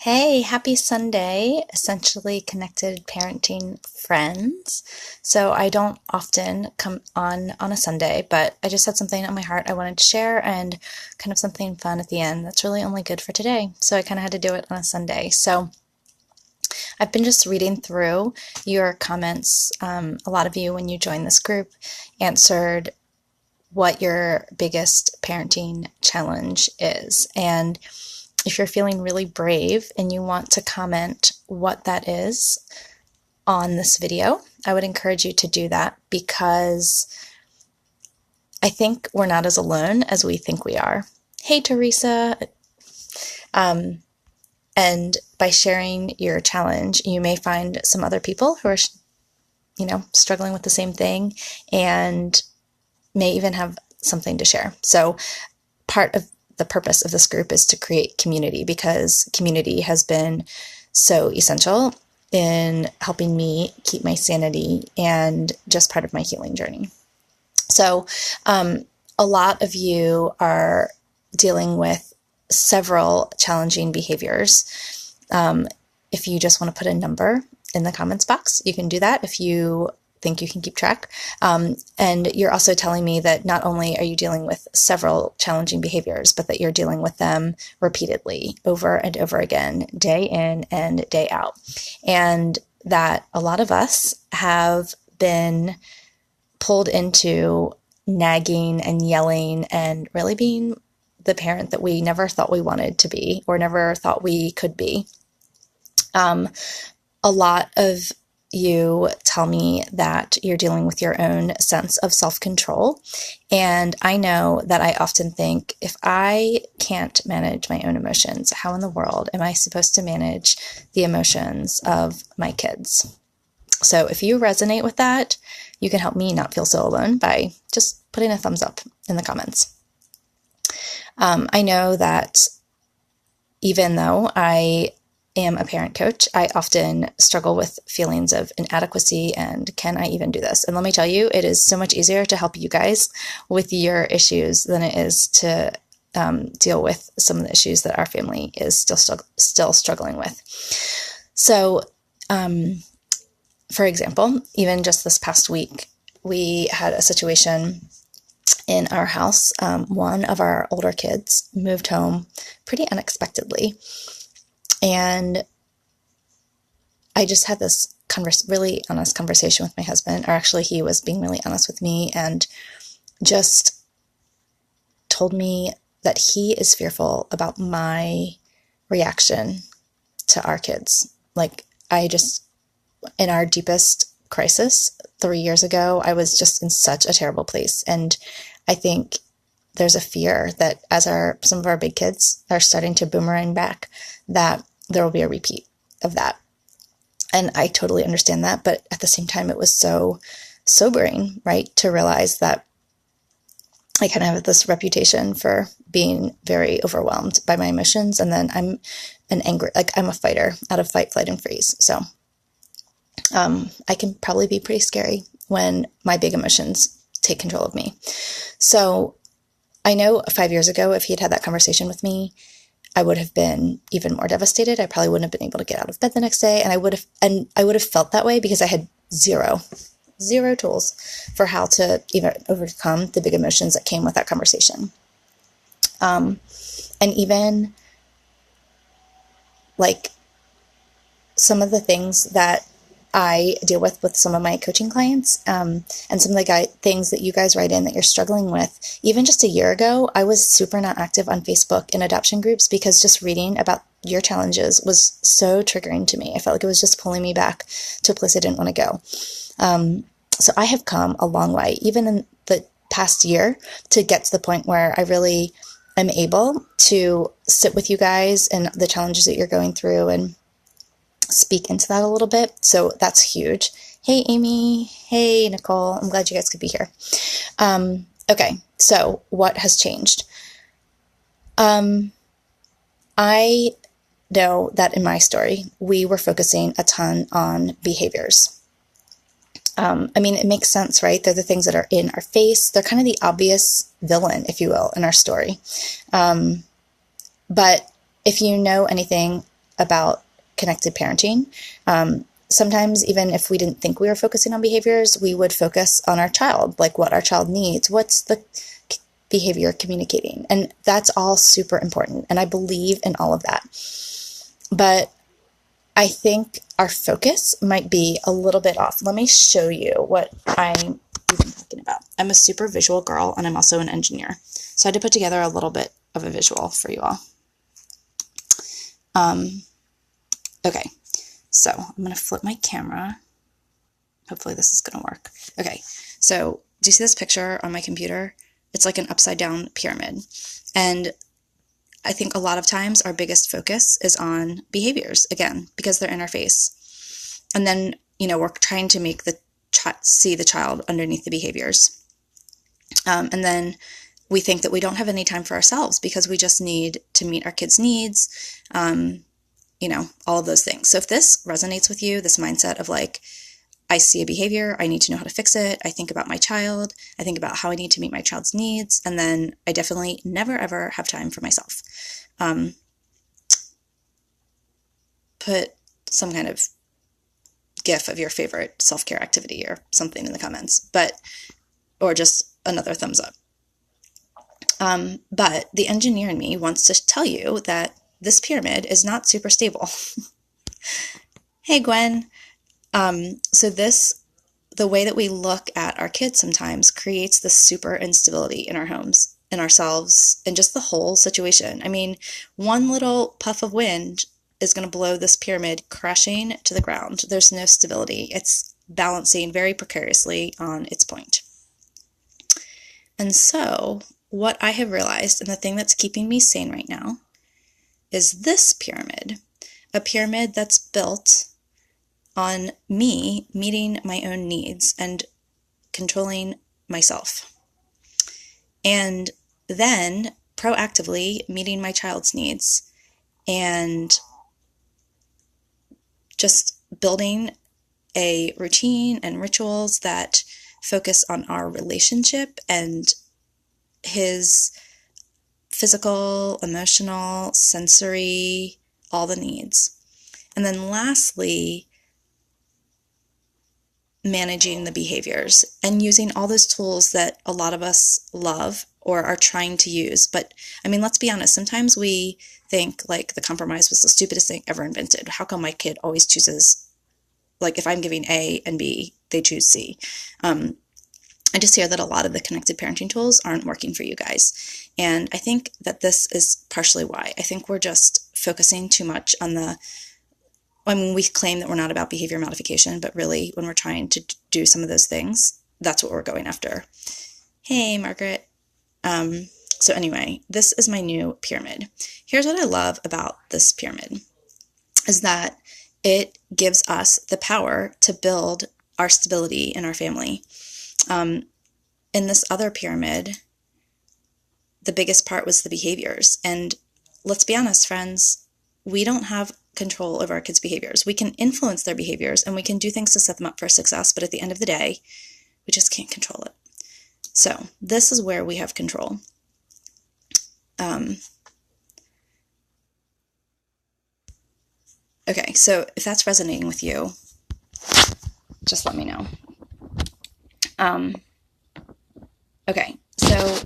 Hey, happy Sunday, essentially connected parenting friends. So I don't often come on a Sunday, but I just had something on my heart I wanted to share and kind of something fun at the end that's really only good for today. So I kind of had to do it on a Sunday. So I've been just reading through your comments. A lot of you, when you joined this group, answered what your biggest parenting challenge is. And if you're feeling really brave and you want to comment what that is on this video, I would encourage you to do that because I think we're not as alone as we think we are. Hey, Teresa. And by sharing your challenge, you may find some other people who are, struggling with the same thing and may even have something to share. So part of the purpose of this group is to create community because community has been so essential in helping me keep my sanity and just part of my healing journey. So a lot of you are dealing with several challenging behaviors. If you just want to put a number in the comments box, you can do that if you think you can keep track. And you're also telling me that not only are you dealing with several challenging behaviors, but that you're dealing with them repeatedly over and over again, day in and day out. And that a lot of us have been pulled into nagging and yelling and really being the parent that we never thought we wanted to be or never thought we could be. A lot of you tell me that you're dealing with your own sense of self-control. And I know that I often think, if I can't manage my own emotions, how in the world am I supposed to manage the emotions of my kids? So if you resonate with that, you can help me not feel so alone by just putting a thumbs up in the comments. I know that even though I am a parent coach, I often struggle with feelings of inadequacy and can I even do this? And let me tell you, it is so much easier to help you guys with your issues than it is to deal with some of the issues that our family is still struggling with. So, for example, even just this past week, we had a situation in our house. One of our older kids moved home pretty unexpectedly. And I just had this really honest conversation with my husband, or actually he was being really honest with me and just told me that he is fearful about my reaction to our kids. Like in our deepest crisis 3 years ago, I was just in such a terrible place. And I think there's a fear that as some of our big kids are starting to boomerang back, that there will be a repeat of that. And I totally understand that. But at the same time, it was so sobering, right? To realize that I kind of have this reputation for being very overwhelmed by my emotions. And then I'm I'm a fighter out of fight, flight, and freeze. So I can probably be pretty scary when my big emotions take control of me. So I know 5 years ago, if he had had that conversation with me, I would have been even more devastated. I probably wouldn't have been able to get out of bed the next day. And I would have felt that way because I had zero tools for how to even overcome the big emotions that came with that conversation. And even like some of the things that I deal with some of my coaching clients, and some of the things that you guys write in that you're struggling with. Even just a year ago, I was super not active on Facebook in adoption groups because just reading about your challenges was so triggering to me. I felt like it was just pulling me back to a place I didn't want to go. So I have come a long way, even in the past year, to get to the point where I really am able to sit with you guys and the challenges that you're going through and speak into that a little bit. So that's huge. Hey, Amy. Hey, Nicole. I'm glad you guys could be here. Okay. So what has changed? I know that in my story, we were focusing a ton on behaviors. It makes sense, right? They're the things that are in our face. They're kind of the obvious villain, if you will, in our story. But if you know anything about connected parenting. Sometimes even if we didn't think we were focusing on behaviors, we would focus on our child, like what our child needs, what's the behavior communicating. And that's all super important. And I believe in all of that. But I think our focus might be a little bit off. Let me show you what I'm even talking about. I'm a super visual girl, and I'm also an engineer. So I had to put together a little bit of a visual for you all. Okay, so I'm going to flip my camera. Hopefully this is going to work. Okay, so do you see this picture on my computer? It's like an upside down pyramid. And I think a lot of times our biggest focus is on behaviors, again, because they're in our face. And then, we're trying to make see the child underneath the behaviors. And then we think that we don't have any time for ourselves because we just need to meet our kids' needs, all of those things. So if this resonates with you, this mindset of like, I see a behavior, I need to know how to fix it. I think about my child. I think about how I need to meet my child's needs. And then I definitely never, ever have time for myself. Put some kind of GIF of your favorite self-care activity or something in the comments, or just another thumbs up. But the engineer in me wants to tell you that this pyramid is not super stable. Hey, Gwen. So the way that we look at our kids sometimes creates this super instability in our homes, in ourselves, and just the whole situation. I mean, one little puff of wind is going to blow this pyramid crashing to the ground. There's no stability. It's balancing very precariously on its point. And so what I have realized, and the thing that's keeping me sane right now, is this pyramid, a pyramid that's built on me meeting my own needs and controlling myself. And then proactively meeting my child's needs and just building a routine and rituals that focus on our relationship and his physical, emotional, sensory, all the needs. And then lastly, managing the behaviors and using all those tools that a lot of us love or are trying to use. But I mean, let's be honest, sometimes we think like the compromise was the stupidest thing ever invented. How come my kid always chooses, like if I'm giving A and B, they choose C? I just hear that a lot of the connected parenting tools aren't working for you guys. And I think that this is partially why. I think we're just focusing too much on we claim that we're not about behavior modification, but really when we're trying to do some of those things, that's what we're going after. Hey, Margaret. So anyway, this is my new pyramid. Here's what I love about this pyramid is that it gives us the power to build our stability in our family. In this other pyramid, the biggest part was the behaviors. And let's be honest, friends, we don't have control over our kids' behaviors. We can influence their behaviors and we can do things to set them up for success, but at the end of the day, we just can't control it. So this is where we have control. Okay, so if that's resonating with you, just let me know. Okay, so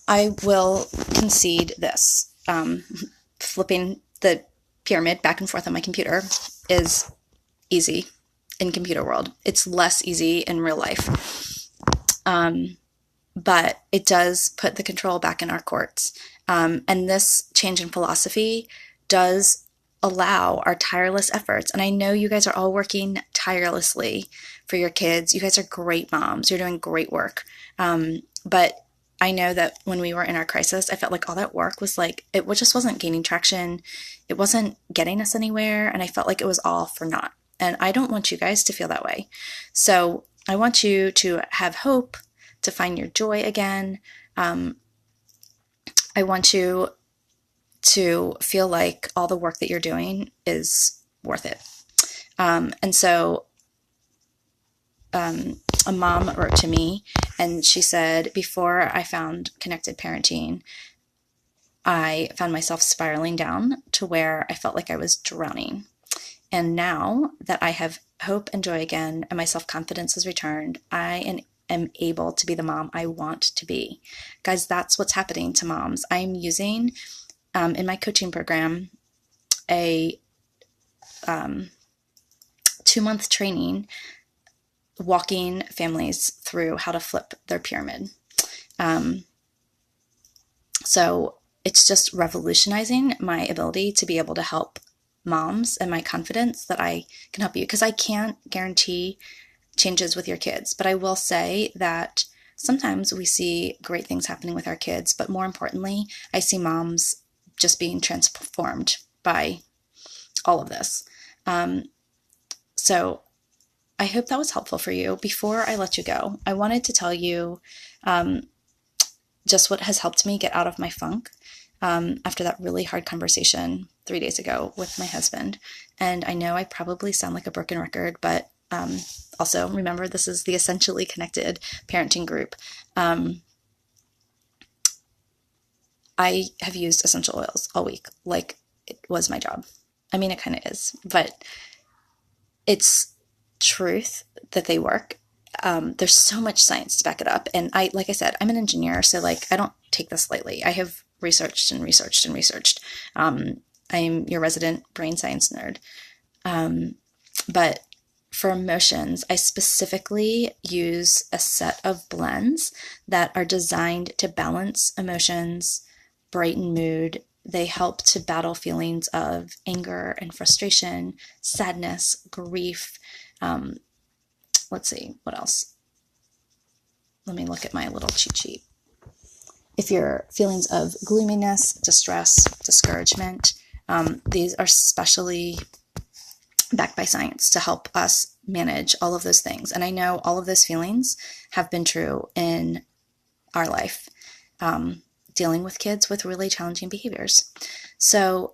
I will concede this. Flipping the pyramid back and forth on my computer is easy in computer world. It's less easy in real life. But it does put the control back in our courts. And this change in philosophy does allow our tireless efforts. And I know you guys are all working tirelessly for your kids. You guys are great moms. You're doing great work. But I know that when we were in our crisis, I felt like all that work was like, it just wasn't gaining traction. It wasn't getting us anywhere. And I felt like it was all for naught. And I don't want you guys to feel that way. So I want you to have hope, to find your joy again. I want you to feel like all the work that you're doing is worth it. And so a mom wrote to me and she said, before I found connected parenting, I found myself spiraling down to where I felt like I was drowning. And now that I have hope and joy again and my self-confidence has returned, am able to be the mom I want to be. Guys, that's what's happening to moms. I'm using in my coaching program a 2-month training walking families through how to flip their pyramid. So it's just revolutionizing my ability to be able to help moms and my confidence that I can help you, because I can't guarantee changes with your kids, but I will say that sometimes we see great things happening with our kids, but more importantly, I see moms just being transformed by all of this. So I hope that was helpful for you. Before I let you go, I wanted to tell you just what has helped me get out of my funk after that really hard conversation 3 days ago with my husband. And I know I probably sound like a broken record, but also remember, this is the Essentially Connected parenting group. I have used essential oils all week, like it was my job. I mean, it kind of is, but it's truth that they work. There's so much science to back it up. And like I said, I'm an engineer, so I don't take this lightly. I have researched and researched and researched. I'm your resident brain science nerd. But for emotions, I specifically use a set of blends that are designed to balance emotions, brighten mood. They help to battle feelings of anger and frustration, sadness, grief. Let's see, what else? Let me look at my little cheat sheet. If your feelings of gloominess, distress, discouragement, these are specially backed by science to help us manage all of those things. And I know all of those feelings have been true in our life, dealing with kids with really challenging behaviors. So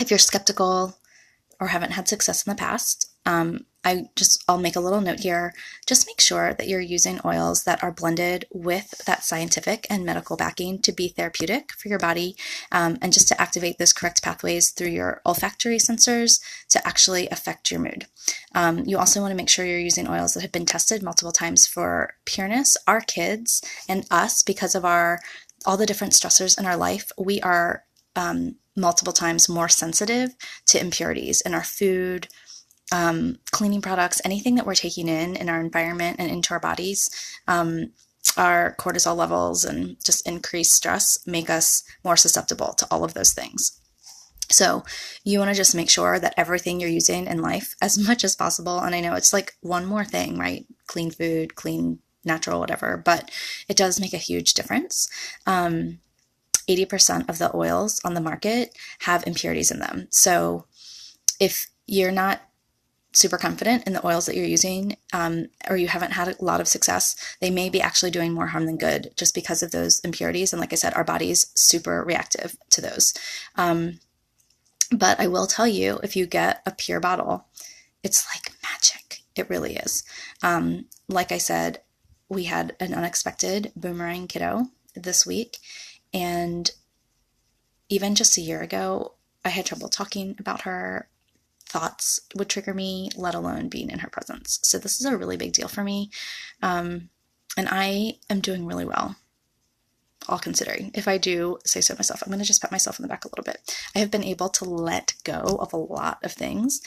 if you're skeptical or haven't had success in the past, I'll make a little note here. Just make sure that you're using oils that are blended with that scientific and medical backing to be therapeutic for your body, and just to activate those correct pathways through your olfactory sensors to actually affect your mood. You also want to make sure you're using oils that have been tested multiple times for pureness. Our kids and us, because of all the different stressors in our life, we are multiple times more sensitive to impurities in our food, cleaning products, anything that we're taking in our environment and into our bodies. Our cortisol levels and just increased stress make us more susceptible to all of those things. So you want to just make sure that everything you're using in life, as much as possible, and I know it's like one more thing, right? Clean food, clean, natural, whatever, but it does make a huge difference. 80% of the oils on the market have impurities in them. So if you're not super confident in the oils that you're using, or you haven't had a lot of success, they may be actually doing more harm than good just because of those impurities. And like I said, our body's super reactive to those. But I will tell you, if you get a pure bottle, it's like magic. It really is. Like I said, we had an unexpected boomerang kiddo this week. And even just a year ago, I had trouble talking about her. Thoughts would trigger me, let alone being in her presence. So this is a really big deal for me. And I am doing really well, all considering. If I do say so myself, I'm going to just pat myself in the back a little bit. I have been able to let go of a lot of things.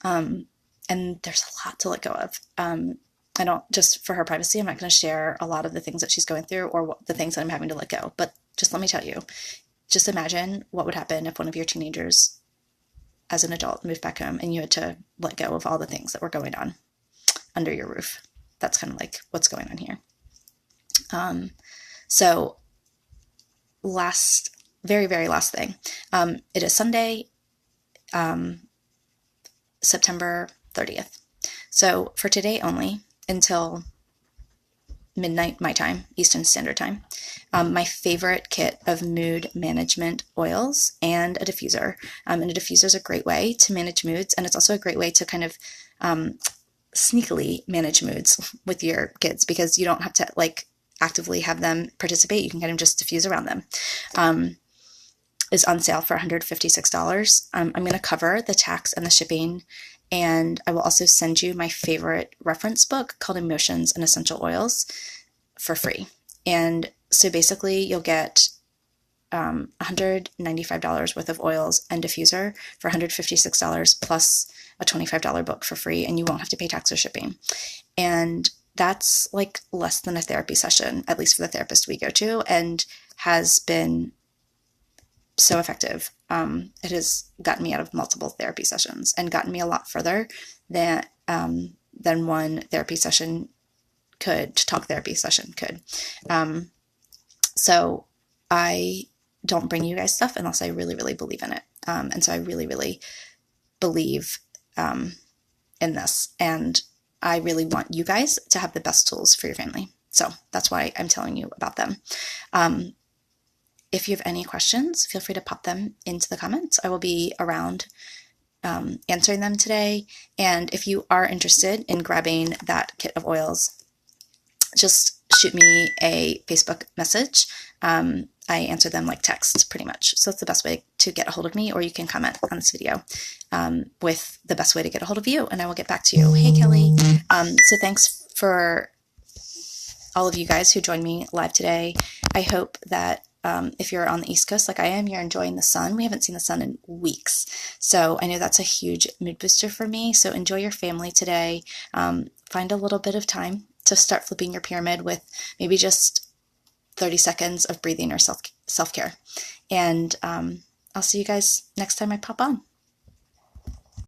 And there's a lot to let go of. I don't, just for her privacy, I'm not going to share a lot of the things that she's going through or the things that I'm having to let go. But just let me tell you, just imagine what would happen if one of your teenagers as an adult moved back home and you had to let go of all the things that were going on under your roof. That's kind of like what's going on here. So very, very last thing. It is Sunday, September 30th. So for today only, until midnight my time, Eastern Standard Time, my favorite kit of mood management oils and a diffuser. And a diffuser is a great way to manage moods, and it's also a great way to kind of sneakily manage moods with your kids, because you don't have to actively have them participate. You can kind of just diffuse around them. is on sale for $156. I'm going to cover the tax and the shipping, and I will also send you my favorite reference book called Emotions and Essential Oils for free. And so basically you'll get $195 worth of oils and diffuser for $156 plus a $25 book for free, and you won't have to pay tax or shipping. And that's like less than a therapy session, at least for the therapist we go to, and has been so effective. It has gotten me out of multiple therapy sessions and gotten me a lot further than one therapy session could, talk therapy session could. So I don't bring you guys stuff unless I really, really believe in it. And so I really, really believe in this. And I really want you guys to have the best tools for your family. So that's why I'm telling you about them. If you have any questions, feel free to pop them into the comments. I will be around answering them today. And if you are interested in grabbing that kit of oils, just shoot me a Facebook message. I answer them like text pretty much. So it's the best way to get a hold of me, or you can comment on this video with the best way to get a hold of you, and I will get back to you. Hey, Kelly. So thanks for all of you guys who joined me live today. I hope that if you're on the East Coast like I am, you're enjoying the sun. We haven't seen the sun in weeks. So I know that's a huge mood booster for me. So enjoy your family today. Find a little bit of time to start flipping your pyramid with maybe just 30 seconds of breathing or self-care. And I'll see you guys next time I pop on.